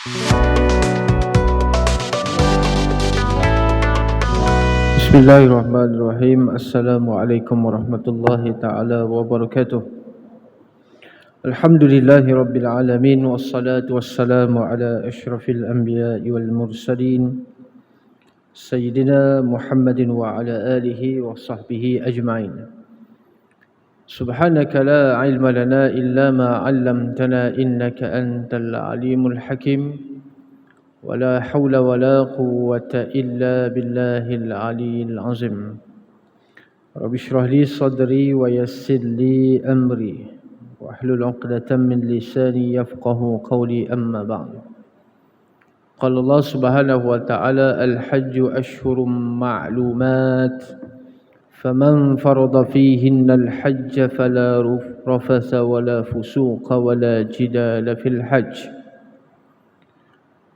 Bismillahirrahmanirrahim. Assalamualaikum warahmatullahi ta'ala wabarakatuh. Alhamdulillahi rabbil alamin. Wassalatu wassalamu ala ashrafil anbiya'i wal mursalin Sayyidina Muhammadin wa ala alihi wa sahbihi ajma'in. Subhanaka la ilma lana illa ma 'allamtana innaka antal alimul hakim. ولا حول ولا قوة إلا بالله العلي العظيم. رب اشرح لي صدري ويسر لي أمري واحلل عقدة من لساني يفقه قولي أما بعد. قال الله سبحانه وتعالى: الحج أشهر معلومات فمن فرض فيهن الحج فلا رفث ولا فسوق ولا جدال في الحج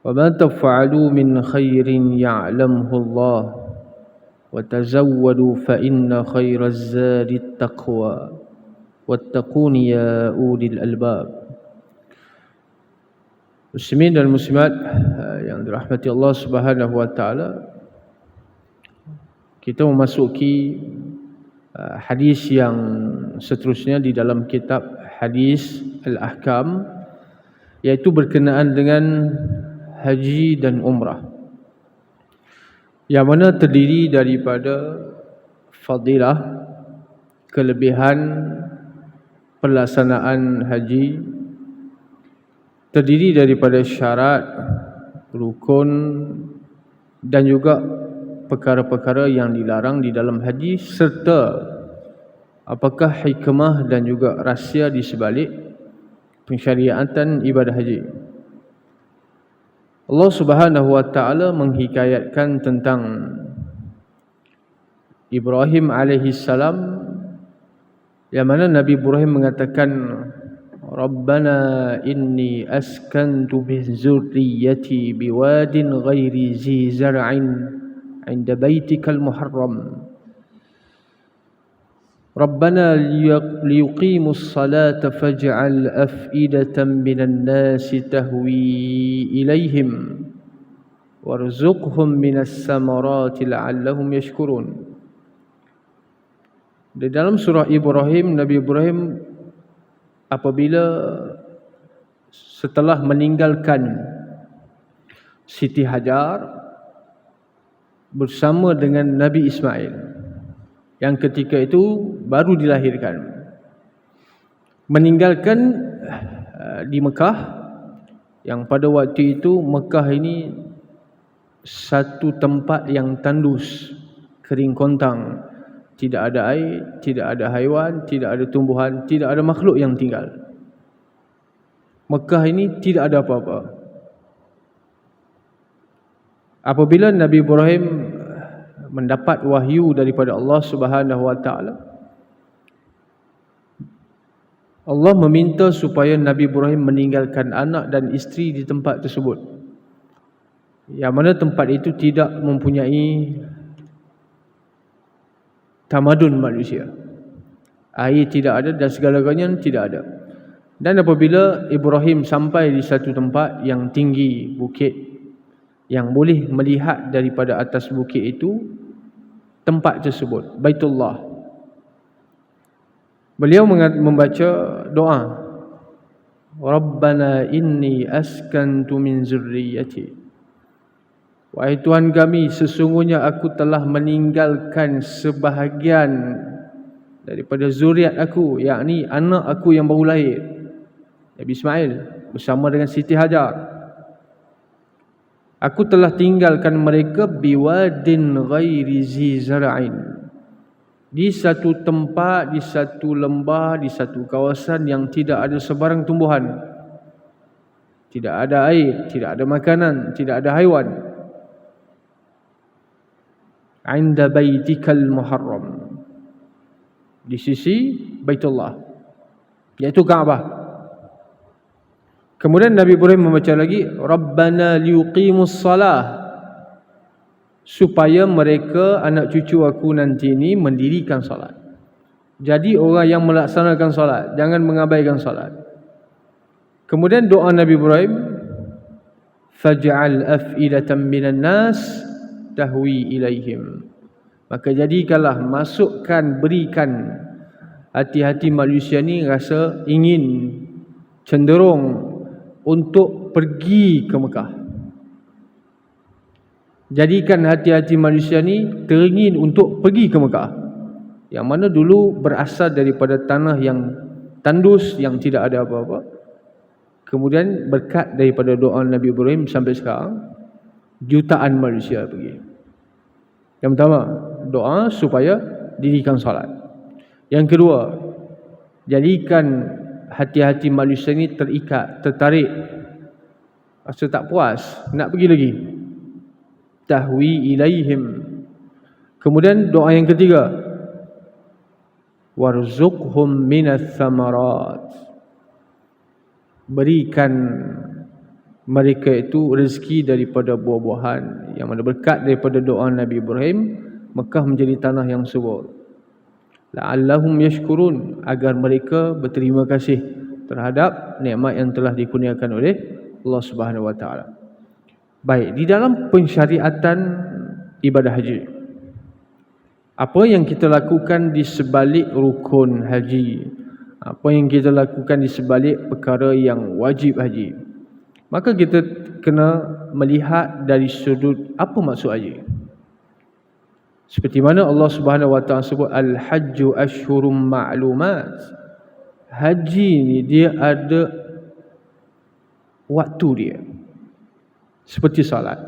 وما تفعلوا من خير يعلمه الله وتزودوا فإن خير الزاد التقوى واتقون يا أولي الألباب. Muslimin dan muslimat yang dirahmati Allah Subhanahu wa taala, kita memasuki hadis yang seterusnya di dalam kitab Hadis Al-Ahkam, yaitu berkenaan dengan haji dan umrah, yang mana terdiri daripada fadilah, kelebihan pelaksanaan haji, terdiri daripada syarat, rukun dan juga perkara-perkara yang dilarang di dalam haji, serta apakah hikmah dan juga rahsia di sebalik pensyariatan ibadah haji. Allah Subhanahu wa taala menghikayatkan tentang Ibrahim alaihi salam, yang mana Nabi Ibrahim mengatakan, Rabbana inni askantu bi dzurriyyati biwadin ghairi zi zar'in 'inda baitikal muharram Rabbana liyuqimus salata faj'al af'idatan minan nasi tahwi ilaihim warzuqhum minas samarati la'allahum yashkurun. Di dalam surah Ibrahim, Nabi Ibrahim apabila setelah meninggalkan Siti Hajar bersama dengan Nabi Ismail, yang ketika itu baru dilahirkan, meninggalkan di Mekah, yang pada waktu itu Mekah ini satu tempat yang tandus, kering kontang, tidak ada air, tidak ada haiwan, tidak ada tumbuhan, tidak ada makhluk yang tinggal. Mekah ini tidak ada apa-apa. Apabila Nabi Ibrahim mendapat wahyu daripada Allah Subhanahu wa taala, Allah meminta supaya Nabi Ibrahim meninggalkan anak dan isteri di tempat tersebut, yang mana tempat itu tidak mempunyai tamadun manusia, air tidak ada dan segala-galanya tidak ada. Dan apabila Ibrahim sampai di satu tempat yang tinggi, bukit, yang boleh melihat daripada atas bukit itu tempat tersebut, Baitullah, beliau membaca doa, Rabbana inni askantu min zurriyyati, wahai Tuhan kami, sesungguhnya aku telah meninggalkan sebahagian daripada zuriat aku, yakni anak aku yang baru lahir, Nabi Ismail bersama dengan Siti Hajar. Aku telah tinggalkan mereka biwadin ghairi zi zara'in, di satu tempat, di satu lembah, di satu kawasan yang tidak ada sebarang tumbuhan, tidak ada air, tidak ada makanan, tidak ada haiwan. 'Inda baitikal muharram, di sisi Baitullah, iaitu Kaabah. Kemudian Nabi Ibrahim membaca lagi, Rabbana liyuqimus salah, supaya mereka, anak cucu aku nanti ini, mendirikan salat. Jadi orang yang melaksanakan salat, jangan mengabaikan salat. Kemudian doa Nabi Ibrahim, faj'al af'idatan minan nas tahwi ilaihim. Maka jadikanlah, berikan hati-hati manusia ni rasa ingin, cenderung untuk pergi ke Mekah. Jadikan hati-hati manusia ni teringin untuk pergi ke Mekah, yang mana dulu berasal daripada tanah yang tandus, yang tidak ada apa-apa. Kemudian berkat daripada doa Nabi Ibrahim sampai sekarang jutaan manusia pergi. Yang pertama, doa supaya dirikan salat. Yang kedua, jadikan hati-hati manusia ni terikat, tertarik, rasa tak puas, nak pergi lagi. Tahwi ilaihim. Kemudian doa yang ketiga, warzuqhum minats thamarat. Berikan mereka itu rezeki daripada buah-buahan, yang mana berkat daripada doa Nabi Ibrahim, Mekah menjadi tanah yang subur. La'allahum yashkurun, agar mereka berterima kasih terhadap nikmat yang telah dikurniakan oleh Allah Subhanahu wa taala. Baik, di dalam pensyariatan ibadah haji, apa yang kita lakukan di sebalik rukun haji, apa yang kita lakukan di sebalik perkara yang wajib haji, maka kita kena melihat dari sudut apa maksud haji. Seperti mana Allah Subhanahu wa taala sebut al-hajju ashhurum ma'lumat. Haji ni dia ada waktu dia. Seperti salat,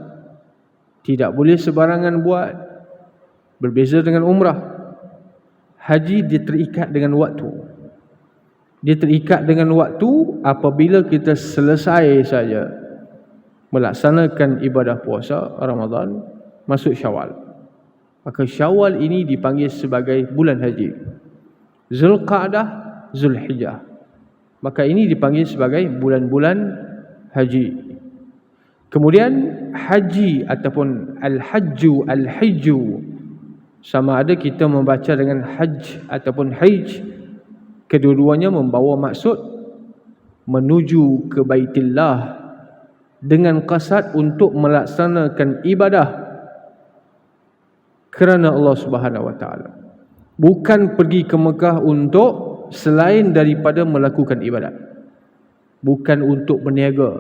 tidak boleh sebarangan buat. Berbeza dengan umrah. Haji dia terikat dengan waktu. Dia terikat dengan waktu apabila kita selesai saja melaksanakan ibadah puasa Ramadan, masuk Syawal. Maka Syawal ini dipanggil sebagai bulan haji. Zulqa'dah, Zulhijjah. Maka ini dipanggil sebagai bulan-bulan haji. Kemudian haji ataupun al-hajju, al-hijju, sama ada kita membaca dengan hajj ataupun hajj, kedua-duanya membawa maksud menuju ke Baitillah dengan qasad untuk melaksanakan ibadah kerana Allah Subhanahu wa taala. Bukan pergi ke Mekah untuk selain daripada melakukan ibadat. Bukan untuk berniaga,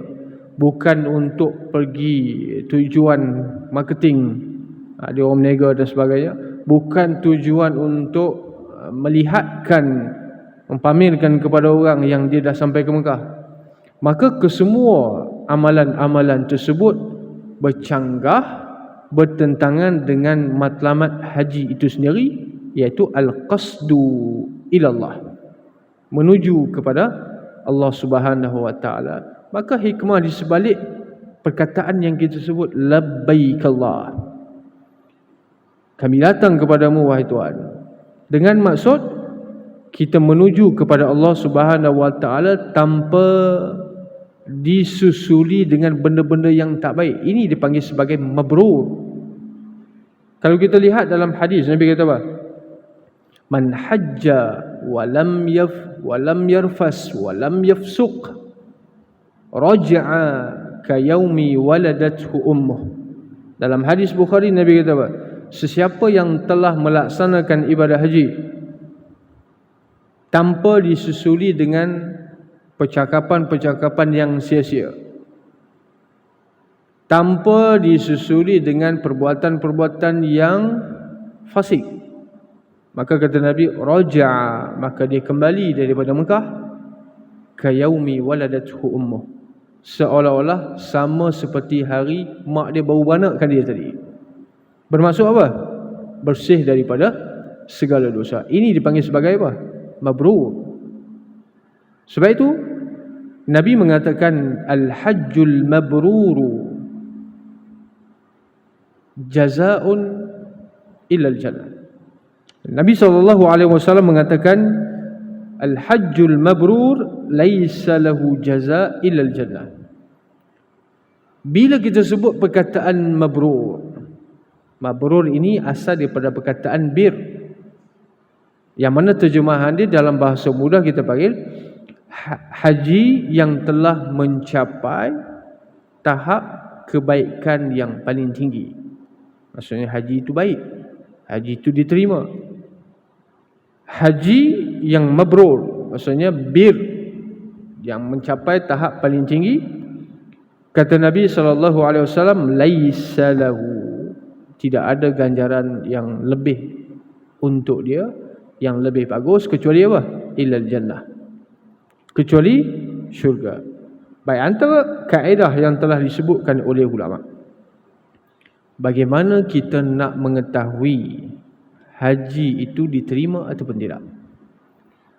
bukan untuk pergi tujuan marketing, dia orang berniaga dan sebagainya, bukan tujuan untuk melihatkan, mempamerkan kepada orang yang dia dah sampai ke Mekah. Maka kesemua amalan-amalan tersebut bercanggah, bertentangan dengan matlamat haji itu sendiri, iaitu al-qasdu ilallah, menuju kepada Allah Subhanahu wa taala. Maka hikmah di sebalik perkataan yang kita sebut labbaik Allah, kami datang kepadamu wahai Tuhan, dengan maksud kita menuju kepada Allah Subhanahu wa taala tanpa disusuli dengan benda-benda yang tak baik. Ini dipanggil sebagai mabrur. Kalau kita lihat dalam hadis, Nabi kata apa? Man hajja wa lam yarfas wa lam yafsuq raja'a ka yaumi waladathu ummuh. Dalam hadis Bukhari, Nabi kata apa? Sesiapa yang telah melaksanakan ibadah haji tanpa disusuli dengan percakapan-percakapan yang sia-sia, tanpa disusuli dengan perbuatan-perbuatan yang fasik, maka kata Nabi, raja'a, maka dia kembali daripada Mekah ka yaumi waladathu ummuh, seolah-olah sama seperti hari mak dia baru beranakkan dia tadi. Bermaksud apa? Bersih daripada segala dosa. Ini dipanggil sebagai apa? Mabrur. Sebab itu Nabi mengatakan al-hajjul mabruru jazaa'un ilal jannah. Nabi SAW mengatakan al-hajjul mabrur laisa lahu jazaa' ilal jannah. Bila kita sebut perkataan mabrur, mabrur ini asal daripada perkataan bir, yang mana terjemahan dia dalam bahasa mudah kita panggil haji yang telah mencapai tahap kebaikan yang paling tinggi. Maksudnya haji itu baik, haji itu diterima. Haji yang mabrur, maksudnya bir, yang mencapai tahap paling tinggi, kata Nabi SAW, laisa lahu, tidak ada ganjaran yang lebih untuk dia, yang lebih bagus, kecuali apa? Illal jannah, kecuali syurga. Baik, antara kaedah yang telah disebutkan oleh ulama, bagaimana kita nak mengetahui haji itu diterima ataupun tidak?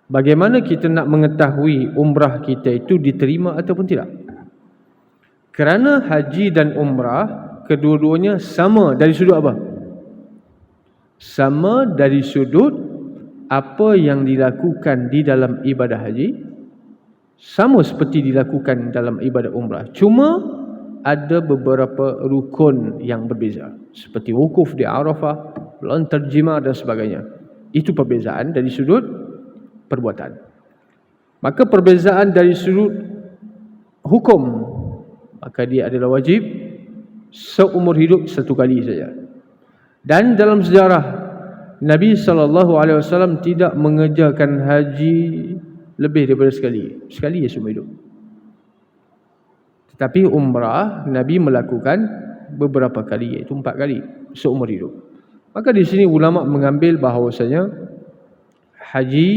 Bagaimana kita nak mengetahui umrah kita itu diterima ataupun tidak? Kerana haji dan umrah kedua-duanya sama dari sudut apa? Sama dari sudut apa yang dilakukan di dalam ibadah haji, sama seperti dilakukan dalam ibadah umrah. Cuma ada beberapa rukun yang berbeza, seperti wukuf di Arafah, melontar jima dan sebagainya. Itu perbezaan dari sudut perbuatan. Maka perbezaan dari sudut hukum, maka dia adalah wajib seumur hidup satu kali saja. Dan dalam sejarah, Nabi SAW tidak mengerjakan haji lebih daripada sekali. Sekali ya seumur hidup. Tetapi umrah Nabi melakukan beberapa kali, iaitu 4 kali seumur hidup. Maka di sini ulama mengambil bahawasanya haji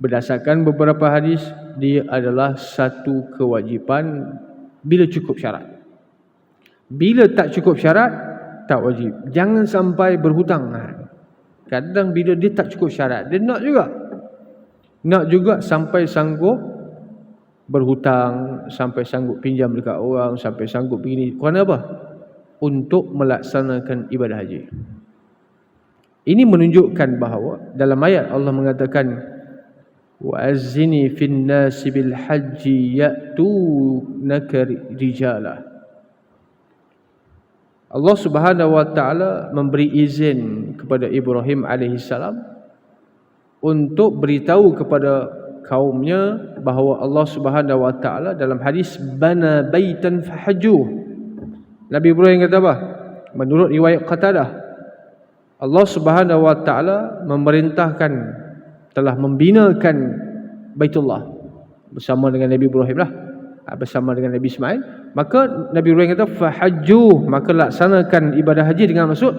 berdasarkan beberapa hadis, dia adalah satu kewajipan bila cukup syarat. Bila tak cukup syarat, tak wajib. Jangan sampai berhutang. Kadang bila dia tak cukup syarat, dia nak juga sampai sanggup berhutang, sampai sanggup pinjam dekat orang, sampai sanggup begini. Kerana apa? Untuk melaksanakan ibadah haji. Ini menunjukkan bahawa dalam ayat Allah mengatakan, وَأَذِّنِ فِي النَّاسِ بِالْحَجِّ يَأْتُونَكَ رِجَالًا. Allah Subhanahu wa taala memberi izin kepada Ibrahim alaihissalam untuk beritahu kepada kaumnya bahawa Allah Subhanahu wa taala dalam hadis bana baitan fahajjuh. Nabi Ibrahim kata apa? Menurut riwayat Qatadah, Allah Subhanahu wa taala memerintahkan, telah membinakan Baitullah bersama dengan Nabi Ibrahim lah, bersama dengan Nabi Ismail. Maka Nabi Ibrahim kata fahajjuh, maka laksanakan ibadah haji dengan maksud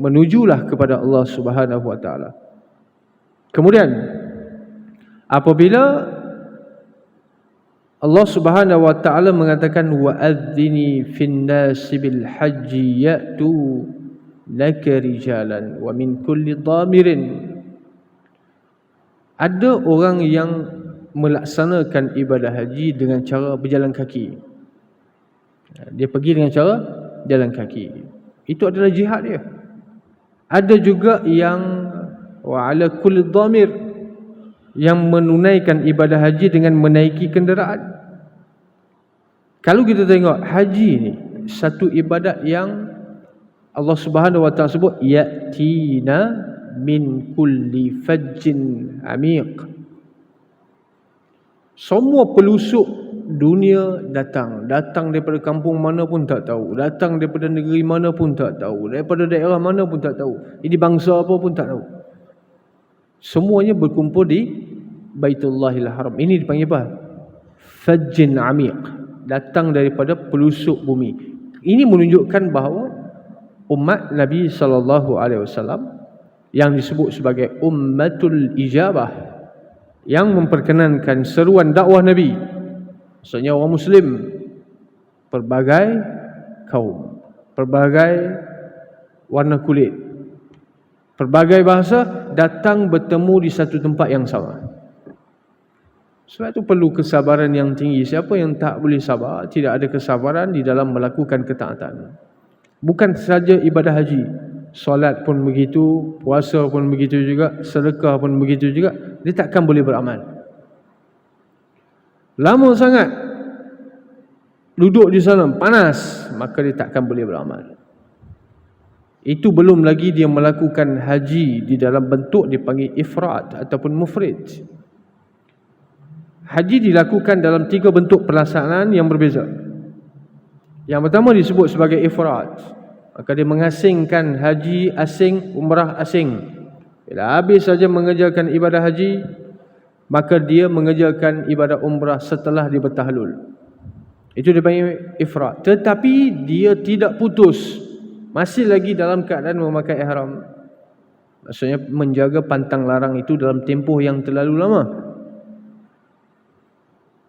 menujulah kepada Allah Subhanahu wa taala. Kemudian apabila Allah Subhanahu wa taala mengatakan wa'adzini fin nasi bil haji ya'tu laka rijalan wa min kulli dhamirin, ada orang yang melaksanakan ibadah haji dengan cara berjalan kaki. Dia pergi dengan cara jalan kaki. Itu adalah jihad dia. Ada juga yang wa ala kulli dhamir, yang menunaikan ibadah haji dengan menaiki kenderaan. Kalau kita tengok haji ni satu ibadat yang Allah Subhanahu wa taala sebut yatina min kulli fajjin amiq. Semua pelusuk dunia datang daripada kampung mana pun tak tahu, datang daripada negeri mana pun tak tahu, daripada daerah mana pun tak tahu, ini bangsa apa pun tak tahu. Semuanya berkumpul di Baitullahil Haram. Ini dipanggil apa? Fajjin amiq, datang daripada pelusuk bumi. Ini menunjukkan bahawa umat Nabi SAW yang disebut sebagai ummatul ijabah, yang memperkenankan seruan dakwah Nabi, maksudnya orang Muslim, pelbagai kaum, pelbagai warna kulit, pelbagai bahasa, datang bertemu di satu tempat yang sama. Sebab itu perlu kesabaran yang tinggi. Siapa yang tak boleh sabar, tidak ada kesabaran di dalam melakukan ketaatan. Bukan saja ibadah haji, solat pun begitu, puasa pun begitu juga, sedekah pun begitu juga, dia takkan boleh beramal. Lama sangat duduk di sana, panas, maka dia takkan boleh beramal. Itu belum lagi dia melakukan haji di dalam bentuk dipanggil ifrat ataupun mufrid. Haji dilakukan dalam 3 bentuk pelaksanaan yang berbeza. Yang pertama disebut sebagai ifrat. Maka dia mengasingkan haji asing, umrah asing. Bila habis saja mengerjakan ibadah haji, maka dia mengerjakan ibadah umrah setelah dia bertahlul. Itu dipanggil ifrat. Tetapi dia tidak putus, masih lagi dalam keadaan memakai ihram. Maksudnya menjaga pantang larang itu dalam tempoh yang terlalu lama.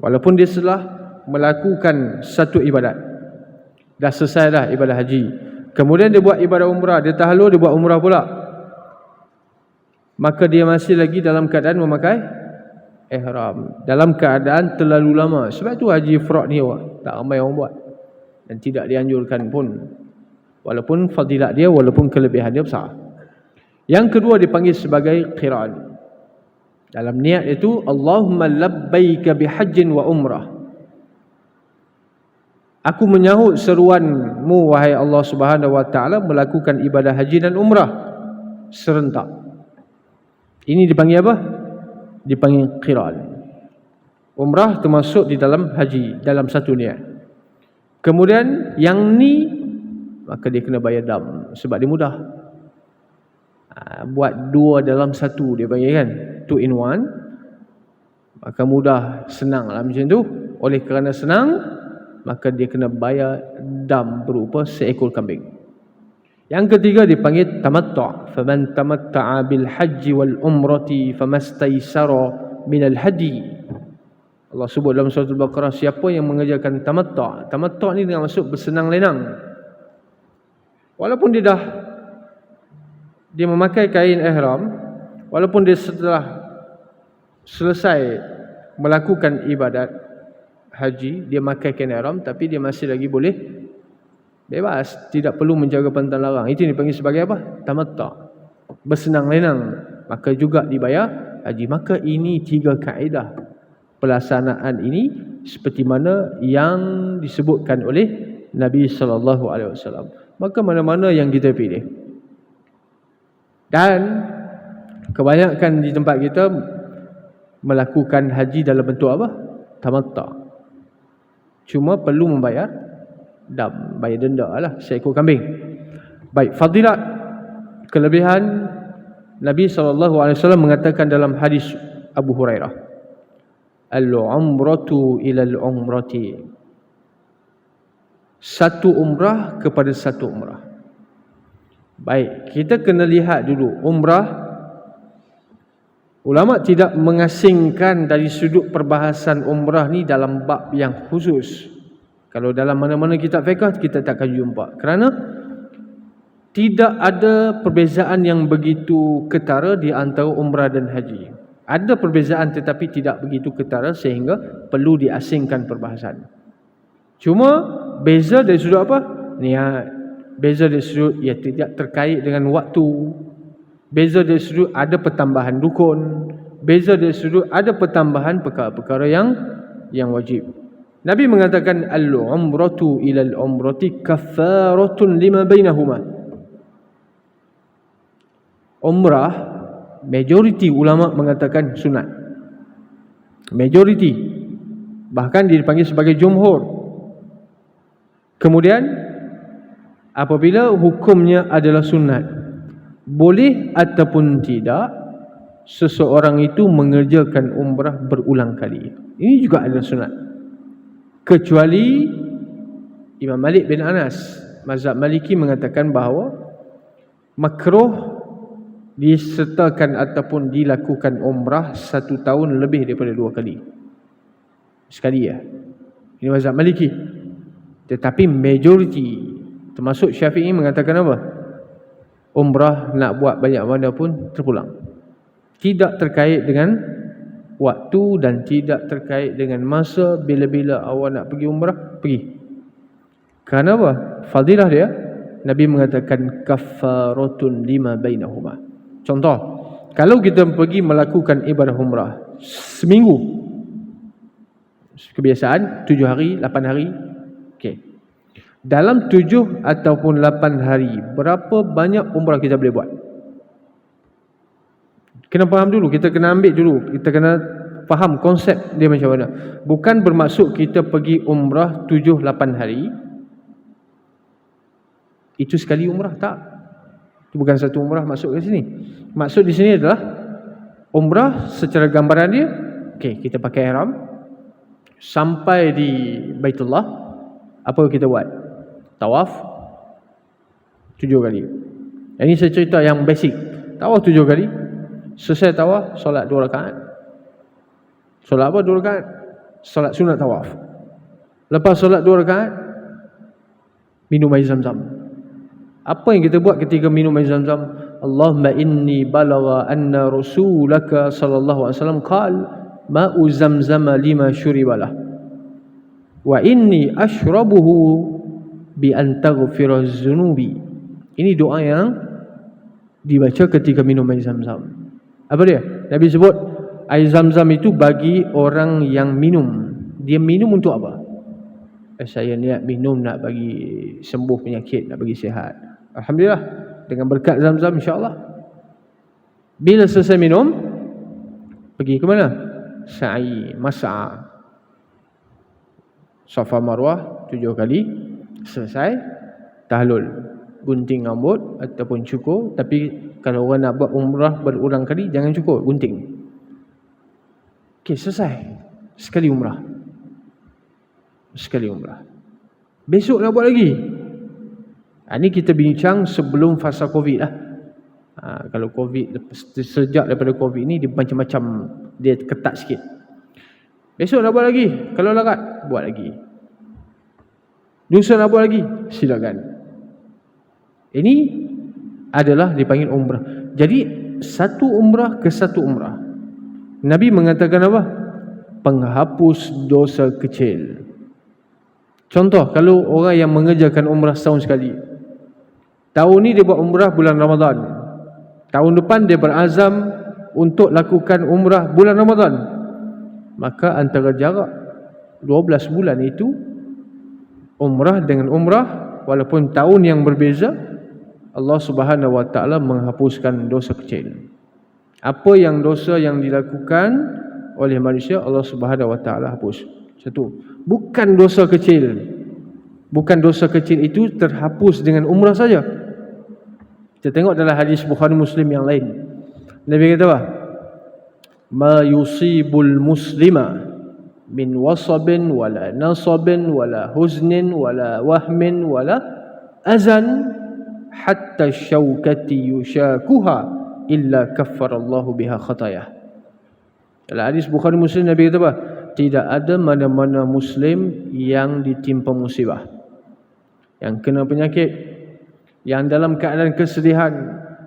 Walaupun dia telah melakukan satu ibadat, dah selesai dah ibadah haji, kemudian dia buat ibadah umrah, dia tahlul, dia buat umrah pula, maka dia masih lagi dalam keadaan memakai ihram, dalam keadaan terlalu lama. Sebab tu haji ifrat ni tak ramai orang buat dan tidak dianjurkan pun, walaupun fadilat dia, walaupun kelebihan dia besar. Yang kedua dipanggil sebagai qiran. Dalam niat itu, Allahumma labbaika bihajjin wa umrah. Aku menyahut seruanmu wahai Allah Subhanahu wa taala melakukan ibadah haji dan umrah serentak. Ini dipanggil apa? Dipanggil qiran. Umrah termasuk di dalam haji, dalam satu niat. Kemudian yang ni, maka dia kena bayar dam sebab dia mudah. Buat dua dalam satu dia panggil kan, 2 in 1. Maka mudah, senang lah macam tu. Oleh kerana senang, maka dia kena bayar dam berupa seekor kambing. Yang ketiga dipanggil tamattu'. Faman tamatta'a bil hajji wal umrati famastaysara minal hadi. Allah sebut dalam surah Al-Baqarah, siapa yang mengerjakan tamattu'. Tamattu' ni dengan maksud bersenang-lenang. Walaupun dia memakai kain ihram, walaupun dia setelah selesai melakukan ibadat haji, dia pakai kain ihram, tapi dia masih lagi boleh bebas, tidak perlu menjaga pantang larang. Itu dipanggil sebagai apa? Tamattu'. Bersenang-lenang, maka juga dibayar haji. Maka ini 3 kaedah pelaksanaan ini seperti mana yang disebutkan oleh Nabi SAW. Maka mana-mana yang kita pilih. Dan kebanyakan di tempat kita melakukan haji dalam bentuk apa? Tamattu'. Cuma perlu membayar dam, bayar denda lah, seekor kambing. Baik, fadilat, kelebihan Nabi SAW mengatakan dalam hadis Abu Hurairah, al-umratu ilal umrati, satu umrah kepada satu umrah. Baik, kita kena lihat dulu umrah. Ulama tidak mengasingkan dari sudut perbahasan umrah ni dalam bab yang khusus. Kalau dalam mana-mana kitab fiqh kita takkan jumpa, kerana tidak ada perbezaan yang begitu ketara di antara umrah dan haji. Ada perbezaan tetapi tidak begitu ketara sehingga perlu diasingkan perbahasan. Cuma beza dari sudut apa? Niat. Beza dari sudut ia tidak terkait dengan waktu. Beza dari sudut ada pertambahan rukun. Beza dari sudut ada pertambahan perkara-perkara yang wajib. Nabi mengatakan al-umratu ilal umrati kaffaratun lima bainahuma. Umrah, majoriti ulama mengatakan sunat. Majoriti, bahkan dipanggil sebagai jumhur. Kemudian apabila hukumnya adalah sunat, boleh ataupun tidak seseorang itu mengerjakan umrah berulang kali. Ini juga adalah sunat. Kecuali Imam Malik bin Anas, mazhab Maliki, mengatakan bahawa makruh disertakan ataupun dilakukan umrah 1 tahun lebih daripada 2 kali. Sekali ya. Ini mazhab Maliki. Tetapi majoriti termasuk Syafi'i mengatakan apa? Umrah nak buat banyak mana pun terpulang. Tidak terkait dengan waktu dan tidak terkait dengan masa. Bila-bila awak nak pergi umrah, pergi. Kerana apa? Fadilah dia, Nabi mengatakan kaffaratun lima bainahuma. Contoh, kalau kita pergi melakukan ibadah umrah seminggu, kebiasaan 7 hari, 8 hari. Okey. Dalam 7 ataupun 8 hari, berapa banyak umrah kita boleh buat? Kena faham dulu, kita kena ambil dulu, kita kena faham konsep dia macam mana. Bukan bermaksud kita pergi umrah 7-8 hari, Itu sekali umrah? Tak. Itu bukan satu umrah maksud ke sini. Maksud di sini adalah umrah secara gambaran dia, okey, kita pakai ihram sampai di Baitullah, apa kita buat? Tawaf 7 kali. Ini saya cerita yang basic. Tawaf 7 kali. Selesai tawaf, solat 2 rakaat. Solat apa 2 rakaat? Solat sunat tawaf. Lepas solat 2 rakaat, minum air Zam-Zam. Apa yang kita buat ketika minum air Zam-Zam? Allahumma inni balagha anna rasulaka sallallahu alaihi wasallam qala ma'u zamzama lima syuribalah wa inni ashrabuhu bi an taghfira dzunubi. Ini doa yang dibaca ketika minum air Zam-Zam. Apa dia? Nabi sebut air Zam-Zam itu bagi orang yang minum. Dia minum untuk apa? Saya niat minum nak bagi sembuh penyakit, nak bagi sihat. Alhamdulillah, dengan berkat Zam-Zam insya-Allah. Bila selesai minum, pergi ke mana? Sa'i, mas'a. Safa Marwah 7 kali. Selesai, tahlul, gunting rambut ataupun cukur. Tapi kalau orang nak buat umrah berulang kali, jangan cukur, gunting. Okey, selesai. Sekali umrah. Sekali umrah. Besok nak buat lagi. Ini kita bincang sebelum fasa Covid lah. Kalau Covid, sejak daripada Covid ni dia macam-macam, dia ketat sikit. Besok nak buat lagi. Kalau larat, buat lagi. Lusa nak buat lagi, silakan. Ini adalah dipanggil umrah. Jadi satu umrah ke satu umrah. Nabi mengatakan apa? Penghapus dosa kecil. Contoh, kalau orang yang mengerjakan umrah setahun sekali, tahun ni dia buat umrah bulan Ramadan, tahun depan dia berazam untuk lakukan umrah bulan Ramadan, maka antara jarak 12 bulan itu, umrah dengan umrah, walaupun tahun yang berbeza, Allah Subhanahu Wa Taala menghapuskan dosa kecil. Apa yang dosa yang dilakukan oleh manusia, Allah Subhanahu Wa Taala hapus. Satu, bukan dosa kecil. Bukan dosa kecil itu terhapus dengan umrah saja. Kita tengok dalam hadis Bukhari Muslim yang lain. Nabi kata apa? Ma yusibul muslima min wasabin wala nasabin wala huznin wala wahmin wala azan hatta syaukati yushakuha illa kaffarallahu biha khatayah. Dalam hadis Bukhari Muslim Nabi kata apa? Tidak ada mana-mana Muslim yang ditimpa musibah, yang kena penyakit, yang dalam keadaan kesedihan,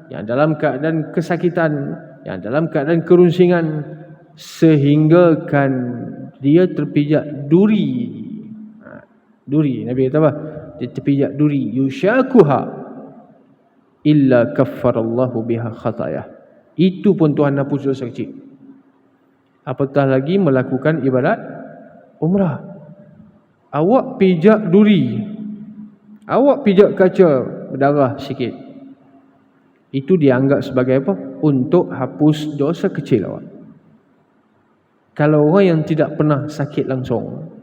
yang dalam keadaan kesakitan, yang dalam keadaan kerunsingan, sehinggakan dia terpijak duri. Duri, Nabi kata apa? Dia terpijak duri. Yushakuha illa kaffarallahu biha khatayah. Itu pun Tuhan hapus dosa kecil. Apatah lagi melakukan ibadat umrah. Awak pijak duri, awak pijak kaca berdarah sikit, itu dianggap sebagai apa? Untuk hapus dosa kecil awak. Kalau orang yang tidak pernah sakit langsung,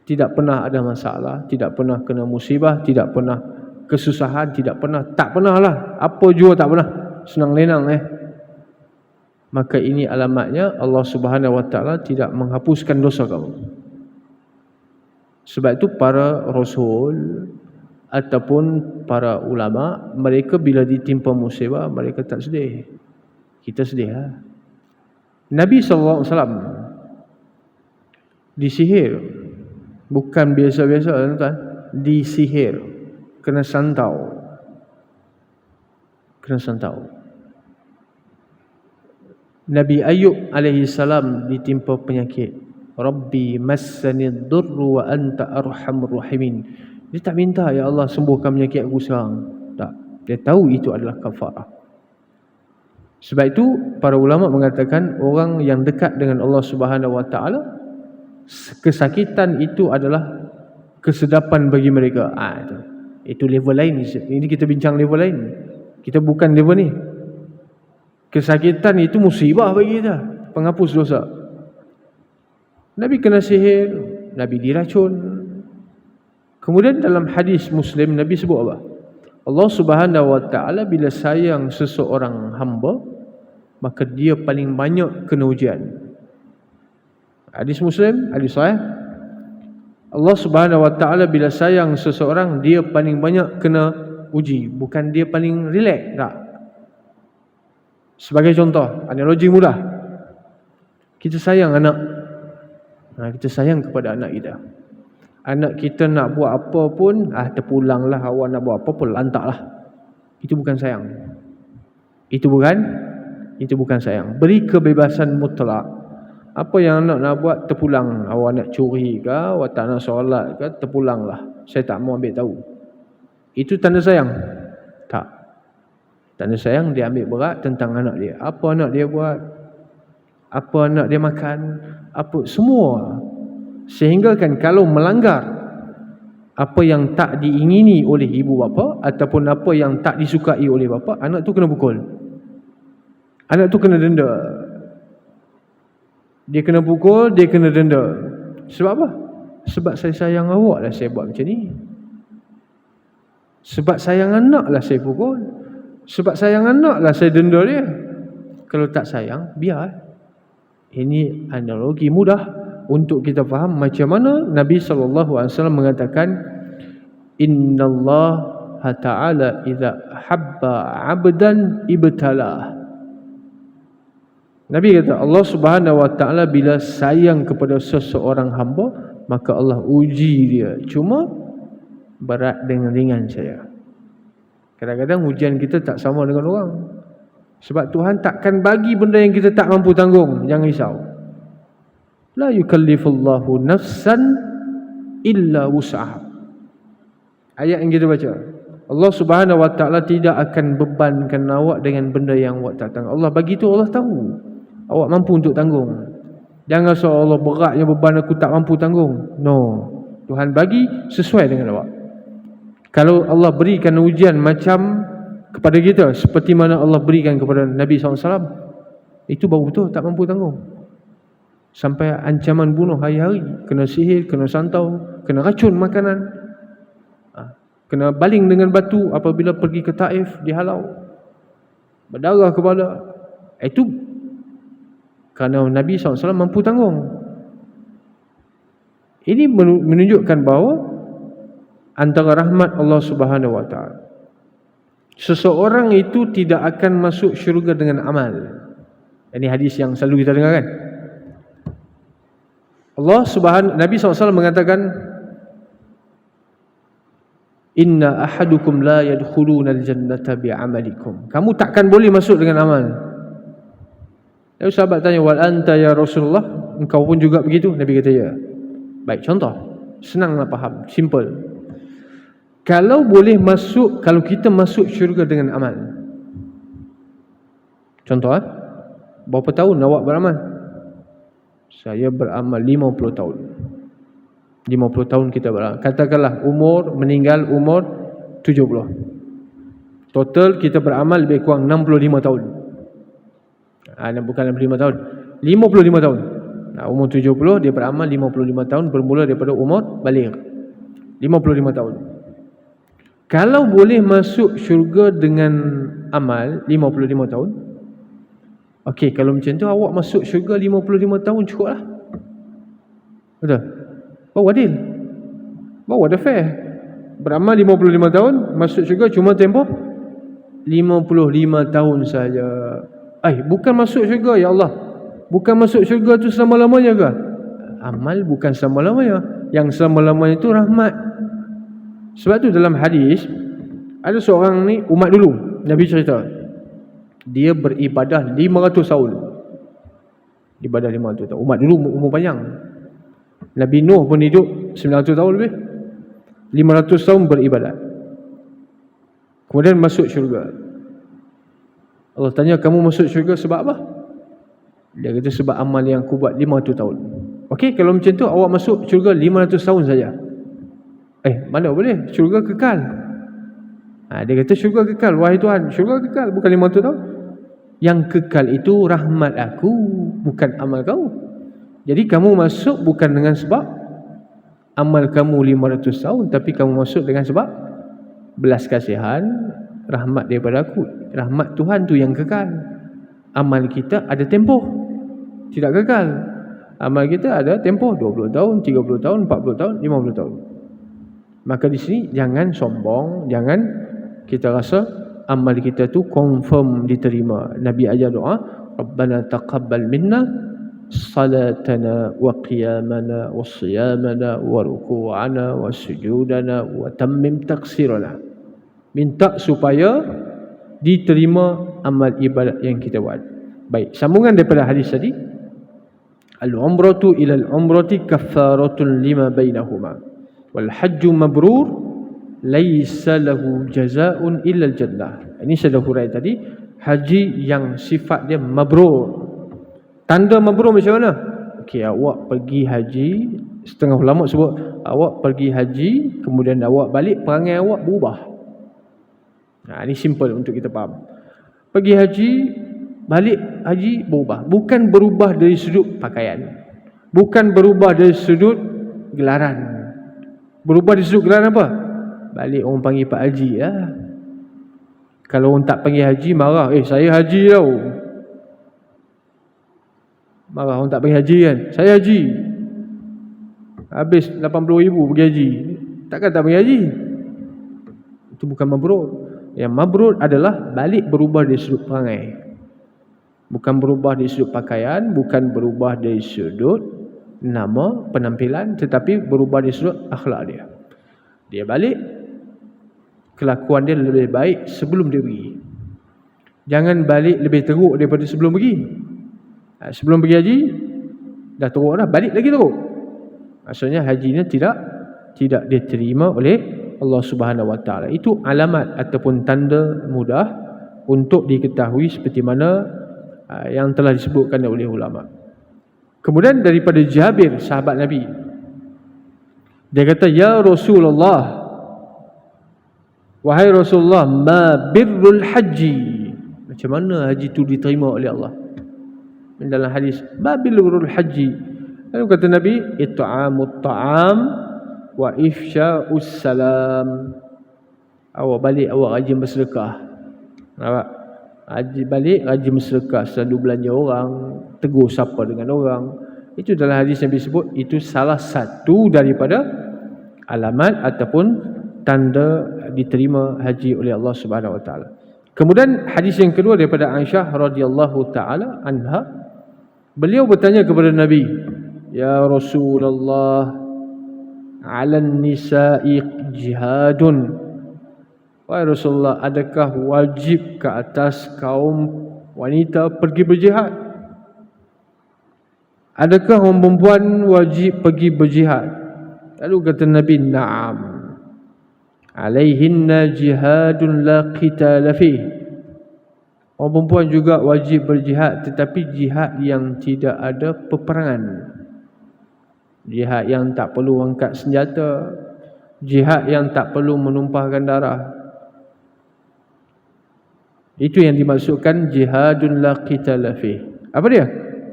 tidak pernah ada masalah, tidak pernah kena musibah, tidak pernah kesusahan, tak pernah lah, apa jua tak pernah, senang lenang maka ini alamatnya Allah Subhanahu Wa Taala tidak menghapuskan dosa kamu. Sebab itu para rasul ataupun para ulama, mereka bila ditimpa musibah, mereka tak sedih. Kita sedih lah. Nabi SAW disihir. Bukan biasa-biasa, tuan-tuan. Disihir. Kena santau. Kena santau. Nabi Ayub alaihi salam ditimpa penyakit. Rabbi massani ad-durru wa anta arhamur rahimin. Dia tak minta, ya Allah sembuhkan penyakit aku sekarang. Tak. Dia tahu itu adalah kafarah. Sebab itu para ulama mengatakan orang yang dekat dengan Allah Subhanahu Wa Taala, kesakitan itu adalah kesedapan bagi mereka. Itu level lain. Ini kita bincang level lain. Kita bukan level ni. Kesakitan itu musibah bagi kita, penghapus dosa. Nabi kena sihir, Nabi diracun. Kemudian dalam hadis Muslim Nabi sebut apa? Allah Subhanahu wa taala bila sayang seseorang hamba, maka dia paling banyak kena ujian. Hadis Muslim, hadis sahih. Allah Subhanahu wa taala bila sayang seseorang, dia paling banyak kena uji, bukan dia paling relax, tak. Sebagai contoh, analogi mudah. Kita sayang anak. Kita sayang kepada anak kita. Anak kita nak buat apa pun, terpulanglah, awak nak buat apa pun lantaklah. Itu bukan sayang. Itu bukan sayang. Beri kebebasan mutlak. Apa yang anak nak buat, terpulang. Awak nak curi ke, awak tak nak solat ke, terpulanglah. Saya tak mau ambil tahu. Itu tanda sayang? Tak. Tanda sayang dia ambil berat tentang anak dia. Apa anak dia buat, apa anak dia makan, apa semua. Sehingga kan kalau melanggar apa yang tak diingini oleh ibu bapa ataupun apa yang tak disukai oleh bapa, anak tu kena pukul. Anak tu kena denda. Dia kena pukul, dia kena denda. Sebab apa? Sebab saya sayang awak lah saya buat macam ni. Sebab sayang anak lah saya pukul. Sebab sayang anak lah saya denda dia. Kalau tak sayang, biar. Ini analogi mudah untuk kita faham macam mana Nabi SAW mengatakan, Innallaha ta'ala idza habba 'abdan ibtalah. Nabi kata, Allah Subhanahu wa taala bila sayang kepada seseorang hamba, maka Allah uji dia. Cuma berat dengan ringan saya. Kadang-kadang ujian kita tak sama dengan orang. Sebab Tuhan takkan bagi benda yang kita tak mampu tanggung. Jangan risau. La yukallifullahu nafsan illa wus'aha. Ayat yang kita baca. Allah Subhanahu wa taala tidak akan bebankan awak dengan benda yang awak tak tanggung. Allah bagi tu Allah tahu awak mampu untuk tanggung. Jangan seolah beratnya beban aku tak mampu tanggung. No. Tuhan bagi sesuai dengan awak. Kalau Allah berikan ujian macam kepada kita seperti mana Allah berikan kepada Nabi SAW, itu baru betul tak mampu tanggung. Sampai ancaman bunuh hari-hari, kena sihir, kena santau, kena racun makanan, kena baling dengan batu apabila pergi ke Taif, dihalau, berdarah kepala. Itu kerana Nabi SAW mampu tanggung. Ini menunjukkan bahawa antara rahmat Allah Subhanahu wa taala, seseorang itu tidak akan masuk syurga dengan amal. Ini hadis yang selalu kita dengar kan. Nabi SAW mengatakan, Inna ahadukum la yadkhuluna al-jannata bi'amalikum. Kamu takkan boleh masuk dengan amal. Lalu sahabat tanya, wal anta ya Rasulullah, engkau pun juga begitu? Nabi kata ya. Baik, contoh. Senanglah faham, simple. Kalau kita masuk syurga dengan amal. Contoh, berapa tahun awak beramal? Saya beramal 50 tahun. 50 tahun kita beramal. Katakanlah meninggal umur 70. Total kita beramal lebih kurang 65 tahun. Bukan 65 tahun, 55 tahun. Umur 70, dia beramal 55 tahun, bermula daripada umur baligh. 55 tahun. Kalau boleh masuk syurga dengan amal 55 tahun, okey, kalau macam tu awak masuk syurga 55 tahun cukup lah. Betul? Baru adil. Baru ada fair. Beramal 55 tahun, masuk syurga cuma tempoh 55 tahun saja. Bukan masuk syurga, ya Allah. Bukan masuk syurga tu selama-lamanya ke? Amal bukan selama-lamanya. Yang selama-lamanya itu rahmat. Sebab tu dalam hadis, ada seorang ni umat dulu, Nabi cerita, dia beribadah 500 tahun. Ibadah 500 tahun. Umat dulu umur panjang. Nabi Nuh pun hidup 900 tahun lebih. 500 tahun beribadat. Kemudian masuk syurga. Allah tanya, kamu masuk syurga sebab apa? Dia kata, sebab amal yang aku buat 500 tahun. Okey, kalau macam tu awak masuk syurga 500 tahun saja. Mana boleh? Syurga kekal. Dia kata syurga kekal. Wahai Tuhan, syurga kekal, bukan 500 tahun. Yang kekal itu rahmat aku, bukan amal kau. Jadi kamu masuk bukan dengan sebab amal kamu 500 tahun, tapi kamu masuk dengan sebab belas kasihan, rahmat daripada aku. Rahmat Tuhan tu yang kekal. Amal kita ada tempoh, tidak kekal. Amal kita ada tempoh 20 tahun, 30 tahun, 40 tahun, 50 tahun. Maka di sini jangan sombong, jangan kita rasa amal kita tu confirm diterima. Nabi ajar doa, Rabbana taqabbal minna salatana wa qiyamana wa siyamana wa ruku'ana wa sujudana wa tammim taqsirana. Minta supaya diterima amal ibadat yang kita buat. Baik, sambungan daripada hadis tadi, al-umratu ila al-umrati kaffaratun lima bainahuma wal hajju mabrur laisa lahu jazaa'un illa al-jannah. Ini saya dah hurai tadi, haji yang sifat dia mabrur. Tanda mabrur macam mana? Okey, awak pergi haji, setengah ulama sebut awak pergi haji, kemudian awak balik, perangai awak berubah. Ini simple untuk kita faham. Pergi haji, balik haji berubah. Bukan berubah dari sudut pakaian, bukan berubah dari sudut gelaran. Berubah dari sudut gelaran apa? Balik orang panggil Pak Haji lah. Kalau orang tak panggil haji, marah. Saya haji tau. Marah orang tak panggil haji kan. Saya haji, habis 80,000 pergi haji. Takkan tak panggil haji? Itu bukan mabrur. Yang mabrur adalah balik berubah dari sudut perangai. Bukan berubah dari sudut pakaian, bukan berubah dari sudut nama, penampilan, tetapi berubah dari sudut akhlak dia. Dia balik, kelakuan dia lebih baik sebelum dia pergi. Jangan balik lebih teruk daripada sebelum pergi. Sebelum pergi haji dah teruk dah, balik lagi teruk. Maksudnya hajinya tidak diterima oleh Allah Subhanahu Wa Taala. Itu alamat ataupun tanda mudah untuk diketahui seperti mana yang telah disebutkan oleh ulama. Kemudian daripada Jabir, sahabat Nabi, dia kata, ya Rasulullah, wahai Rasulullah, ma birrul haji, macam mana haji itu diterima oleh Allah? Dalam hadis, ma birrul haji, lalu kata Nabi, it'amut ta'am wa ifsya'us salam. Awak balik, awak rajin bersedekah. Awak haji balik, rajin bersedekah, selalu belanja orang, tegur sapa dengan orang. Itu dalam hadis Nabi sebut, itu salah satu daripada alamat ataupun tanda diterima haji oleh Allah Subhanahu Wa Taala. Kemudian hadis yang kedua daripada Aisyah radhiyallahu taala anha, beliau bertanya kepada Nabi, ya Rasulullah, 'alan nisa'i jihadun. Wahai Rasulullah, adakah wajib ke atas kaum wanita pergi berjihad? Adakah orang perempuan wajib pergi berjihad? Lalu kata Nabi, na'am, alaihinna jihadun la qitala fih. Orang perempuan juga wajib berjihad, tetapi jihad yang tidak ada peperangan. Jihad yang tak perlu angkat senjata, jihad yang tak perlu menumpahkan darah. Itu yang dimaksudkan jihadun la qitala fih. Apa dia?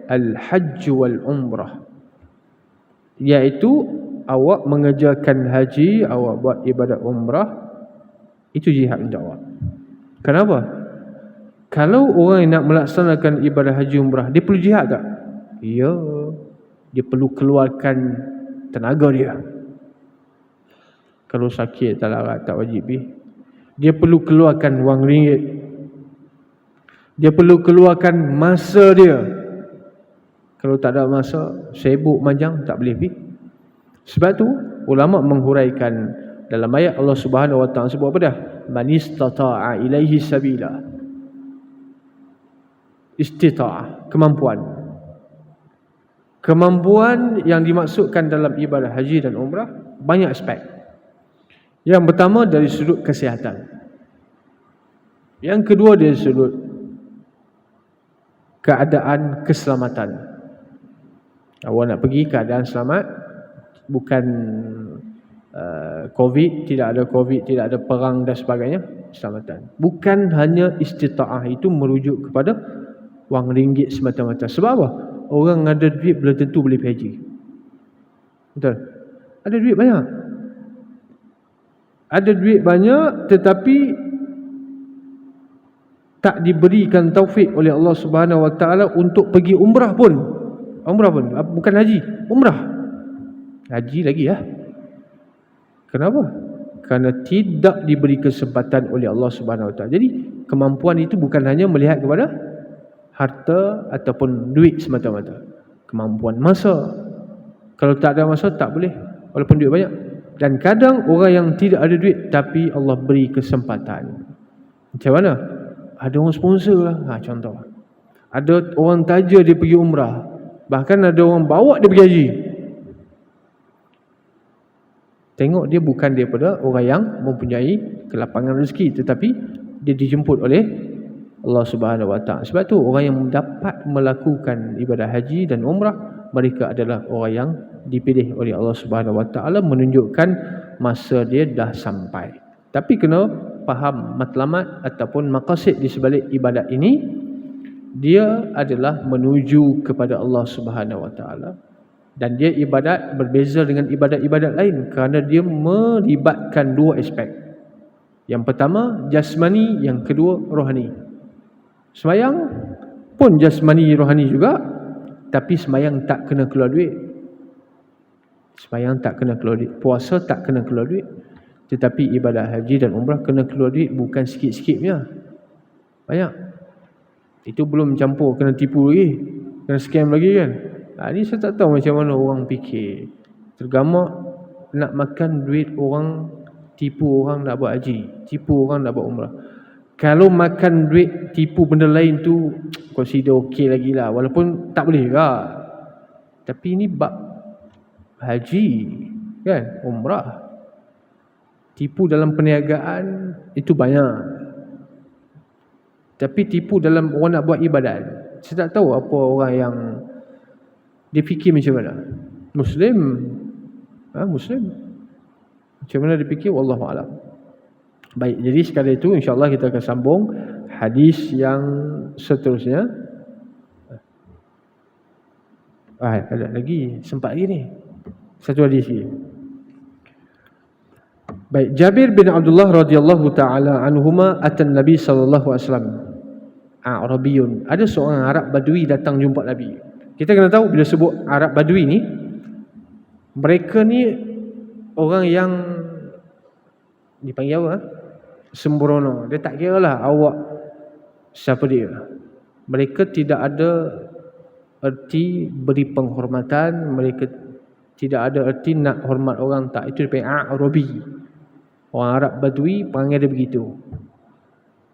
Al-hajj wal umrah, iaitu awak mengerjakan haji, awak buat ibadat umrah, itu jihad untuk awak. Kenapa? Kalau orang yang nak melaksanakan ibadah haji umrah, dia perlu jihad tak? Ya, dia perlu keluarkan tenaga dia. Kalau sakit tak larat, tak wajib. Dia perlu keluarkan wang ringgit, dia perlu keluarkan masa dia. Kalau tak ada masa, sibuk manjang, tak boleh pergi. Sebab tu ulama menghuraikan dalam ayat Allah Subhanahu Wa Taala sebut apa dah? Man istata'a ilaihi sabila. Istita'ah, kemampuan. Kemampuan yang dimaksudkan dalam ibadah haji dan umrah banyak aspek. Yang pertama dari sudut kesihatan. Yang kedua dari sudut keadaan keselamatan. Awak nak pergi keadaan selamat, bukan COVID, tidak ada COVID, tidak ada perang dan sebagainya, keselamatan. Bukan hanya istita'ah itu merujuk kepada wang ringgit semata-mata. Sebab apa? Orang ada duit belum tentu boleh pergi haji. Betul? Ada duit banyak, Ada duit banyak tetapi tak diberikan taufik oleh Allah Subhanahu Wa Taala untuk pergi umrah pun. Umrah pun, bukan haji, umrah. Haji lagi ya. Kenapa? Kerana tidak diberi kesempatan oleh Allah Subhanahu Wa Taala. Jadi kemampuan itu bukan hanya melihat kepada harta ataupun duit semata-mata. Kemampuan masa. Kalau tak ada masa tak boleh, walaupun duit banyak. Dan kadang orang yang tidak ada duit tapi Allah beri kesempatan. Macam mana? Ada orang sponsor lah, contoh. Ada orang taja dia pergi umrah. Bahkan ada orang bawa dia pergi haji. Tengok dia bukan daripada orang yang mempunyai kelapangan rezeki, tetapi dia dijemput oleh Allah Subhanahu Wa Taala. Sebab tu orang yang dapat melakukan ibadah haji dan umrah, mereka adalah orang yang dipilih oleh Allah Subhanahu Wa Taala, menunjukkan masa dia dah sampai. Tapi kena faham matlamat ataupun maqasid di sebalik ibadat ini, dia adalah menuju kepada Allah Subhanahu Wa Taala. Dan dia ibadat berbeza dengan ibadat-ibadat lain kerana dia melibatkan dua aspek. Yang pertama jasmani, yang kedua rohani. Sembayang pun jasmani rohani juga, tapi sembayang tak kena keluar duit. Sembayang tak kena keluar duit, puasa tak kena keluar duit. Tetapi ibadat haji dan umrah kena keluar duit, bukan sikit-sikit punya. Banyak. Itu belum campur kena tipu lagi, kena scam lagi kan. Ni saya tak tahu macam mana orang fikir. Tergamak nak makan duit orang, tipu orang nak buat haji, tipu orang nak buat umrah. Kalau makan duit tipu benda lain tu consider okey lagi lah, walaupun tak boleh juga. Tapi ni bab haji kan, umrah. Tipu dalam perniagaan itu banyak. Tapi tipu dalam orang nak buat ibadat, saya tak tahu apa orang yang dia fikir macam mana. Muslim, Muslim macam mana dia fikir, wallahu alam. Baik, jadi sekali itu insya-Allah kita akan sambung hadis yang seterusnya. Ada lagi, sempat lagi ni. Satu hadis lagi. Baik, Jabir bin Abdullah radhiyallahu taala anhuma atan Nabi sallallahu alaihi wasallam. Arabiyun. Ada seorang Arab Badui datang jumpa Nabi. Kita kena tahu bila sebut Arab Badui ni, mereka ni orang yang dipanggil apa? Sembrono. Dia tak kira lah awak siapa dia. Mereka tidak ada erti beri penghormatan, mereka tidak ada erti nak hormat orang, tak. Itu dipanggil Arabi. Orang Arab Badui panggil dia begitu.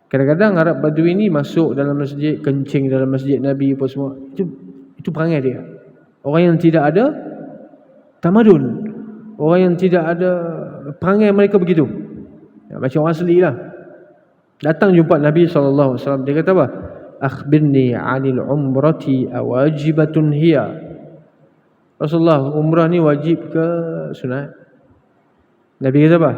Kadang-kadang Arab Badui ni masuk dalam masjid, kencing dalam masjid Nabi apa semua. Itu perangai dia. Orang yang tidak ada tamadun, orang yang tidak ada perangai mereka begitu. Macam orang asli lah. Datang jumpa Nabi SAW. Dia kata apa? Akhbirni 'anil umrati awajibatun hiya. Rasulullah, umrah ni wajib ke sunat? Nabi kata apa?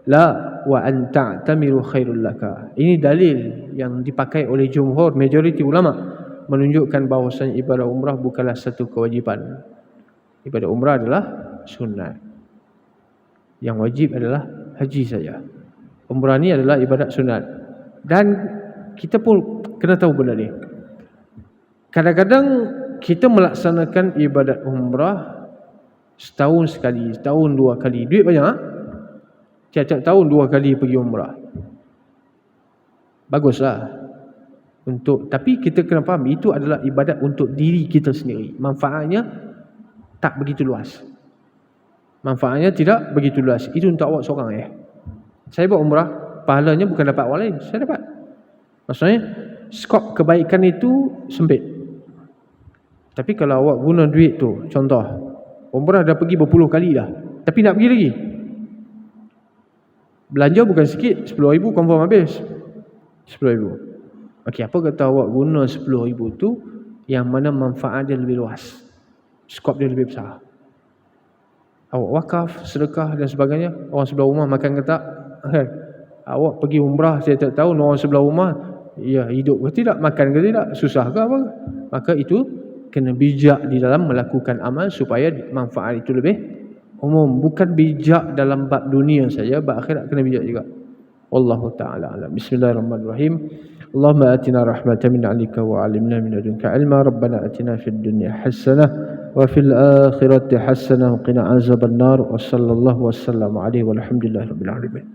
La wa an ta'tamiru khairul laka. Ini dalil yang dipakai oleh jumhur, majoriti ulama, menunjukkan bahawasanya ibadah umrah bukanlah satu kewajipan. Ibadah umrah adalah sunat. Yang wajib adalah haji saja. Umrah ni adalah ibadat sunat. Dan kita pun kena tahu benda ni. Kadang-kadang kita melaksanakan ibadat umrah setahun sekali, setahun dua kali. Duit banyak, tiap-tiap tahun 2 kali pergi umrah. Baguslah. Tapi kita kena faham, itu adalah ibadat untuk diri kita sendiri. Manfaatnya tak begitu luas. Manfaatnya tidak begitu luas. Itu untuk awak seorang. Saya buat umrah, pahalanya bukan dapat orang lain, saya dapat. Maksudnya skop kebaikan itu sempit. Tapi kalau awak guna duit tu, contoh umrah dah pergi berpuluh kali dah, tapi nak pergi lagi, belanja bukan sikit, 10,000 confirm habis. 10,000. Okey, apa kata awak guna 10,000 tu yang mana manfaat dia lebih luas, skop dia lebih besar. Awak wakaf, sedekah dan sebagainya. Orang sebelah rumah makan ke tak? Awak pergi umrah setiap tahun, orang sebelah rumah ya hidup ke tidak, makan ke tidak, susah ke apa? Maka itu kena bijak di dalam melakukan amal supaya manfaat itu lebih umum, bukan bijak dalam bab dunia saja, bab akhirat kena bijak juga. Wallahu taala alam. Bismillahirrahmanirrahim. Allahumma atina rahmatan min 'indika wa 'allimna min ladunka 'ilma. Rabbana atina fid dunya hasanah wa fil akhirati hasanah wa qina azabannar. Wa sallallahu wasallam alaihi walhamdulillahi rabbil alamin.